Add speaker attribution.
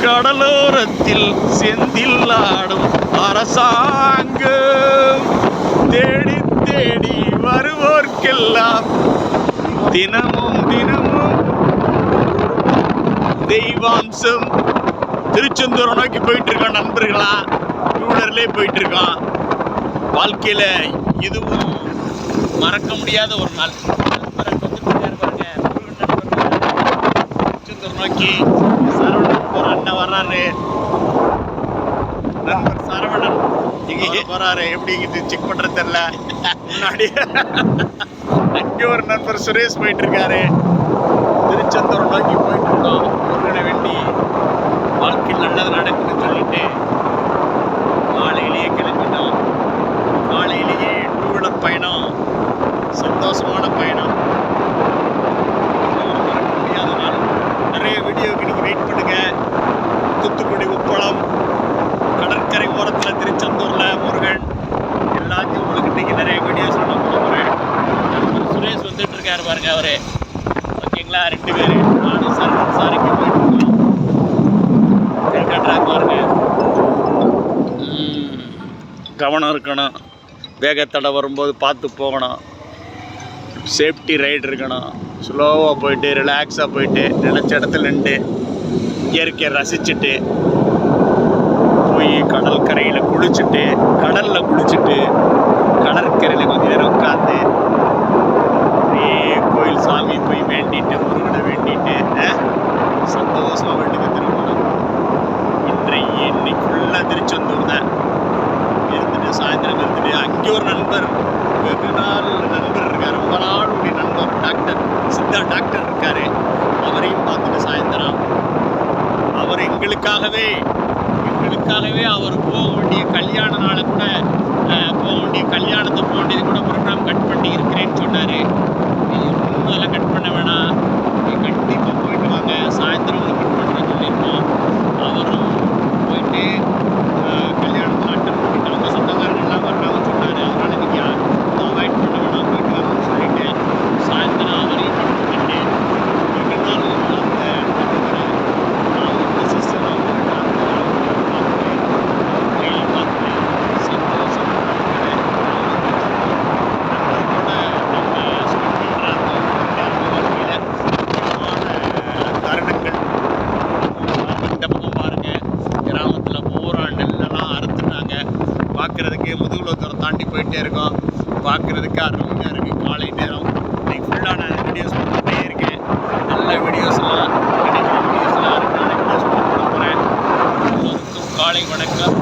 Speaker 1: கடலோரத்தில் செந்தில்லாடும் அரசாங்கம் தேடி தேடி வருவோர்க்கெல்லாம் தினமும் தினமும் தெய்வாம்சம். திருச்செந்தூரை நோக்கி போயிட்டு இருக்கான் நண்பர்களா, டூலர்லேயே போயிட்டு இருக்கான். வாழ்க்கையில இதுவும் மறக்க முடியாத ஒரு நாள். திருச்செந்தூர் நோக்கி சரவணன் ஒரு அண்ணன் வர்றாரு, நண்பர் சரவணன் இங்கே போறாரு. எப்படி செக் பண்றது தெரியல. முன்னாடி அங்கே ஒரு நண்பர் சுரேஷ் போயிட்டு இருக்காரு. திருச்செந்தூர் நோக்கி போயிட்டு இருக்கோம். முருகனை வேண்டி வாழ்க்கையில் நல்லது நடக்குன்னு சொல்லிட்டு காலையிலேயே கிளம்பிட்டோம். காலையிலேயே டூவீலர் பயணம், சந்தோஷமான பயணம், மறக்க முடியாத நாள். நிறைய வீடியோவுக்கு நீங்கள் வெயிட் பண்ணுங்க. தூத்துக்குடி உப்பளம், கடற்கரை ஓரத்தில் திருச்செந்தூரில் முருகன், எல்லாத்தையும் உங்களுக்கு இன்றைக்கி நிறைய வீடியோஸ் நான் போட போகிறேன். சுரேஷ் வந்துட்டு இருக்காரு பாருங்க அவரு. ஓகேங்களா, 2 பேர் நானும் சரவணன் சாரிக்கு போயிட்டு இருக்கோம். கட்டுறாங்க பாருங்க. கவனம் இருக்கணும், வேகத்தடை வரும்போது பார்த்து போகணும், சேஃப்டி ரைடு இருக்கணும். ஸ்லோவாக போயிட்டு ரிலாக்ஸாக போயிட்டு நினச்ச இடத்துல நின்று இயற்கையை ரசிச்சுட்டு போய் கடற்கரையில் குளிச்சுட்டு, கடலில் குளிச்சுட்டு, கடற்கரையில் கொஞ்சம் நேரம் உட்காந்து அப்படியே கோயில் சாமி போய் வேண்டிட்டு, முருகனை வேண்டிட்டு சந்தோஷமாக வீட்டுக்கு திரும்பணும். இன்னைக்கு ஃபுல்லாக திருச்செந்தூர் தான் இருந்துட்டு, சாயந்தரம் இருந்துட்டு அங்கே ஒரு நண்பர், வெகு நாள் நண்பர் இருக்கார், ரொம்ப நாளுடைய நண்பர், டாக்டர் சித்தா டாக்டர் இருக்கார். அவரையும் பார்த்துட்டு சாயந்தரம் அவர் எங்களுக்காகவே அவர் போக வேண்டிய கல்யாண நாளை கூட போக வேண்டிய கல்யாணத்தை போக வேண்டியது கூட ப்ரோக்ராம் கட் பண்ணி இருக்கிறேன்னு சொன்னார். இன்னும் அதெல்லாம் கட் பண்ண வேணாம், கண்டிப்பாக போயிட்டு வாங்க, சாயந்தரம் கட் பண்ணுறேன்னு சொல்லியிருக்கோம். அவரும் போயிட்டு கல்யாணத்தில் அட்டன் பண்ணிட்டு அவங்க சொந்தக்காரங்க எல்லாம் வர்றாங்கன்னு சொன்னார். அதனால் நீங்கள் யாரும் அவாய்ட் பண்ண வேணாம், போயிட்டு வாங்கன்னு சொல்லிட்டு சாயந்தரம் அவரையும் கட் பண்ணிட்டு வெகு நாள் அந்த சிஸ்டர் பார்க்குறதுக்கு முதுகுலத்தூரம் தாண்டி போயிட்டே இருக்கோம். பார்க்குறதுக்கு அருமையாக இருக்குது. காலை நேரம் இன்னைக்கு ஃபுல்லாக நான் வீடியோஸ் போட்டுகிட்டே இருக்கேன். நல்ல வீடியோஸ்லாம் கிடைக்கிற வீடியோஸ்லாம் இருக்குது. நான் வீடியோஸ் போட போகிறேன். காலை வணக்கம்.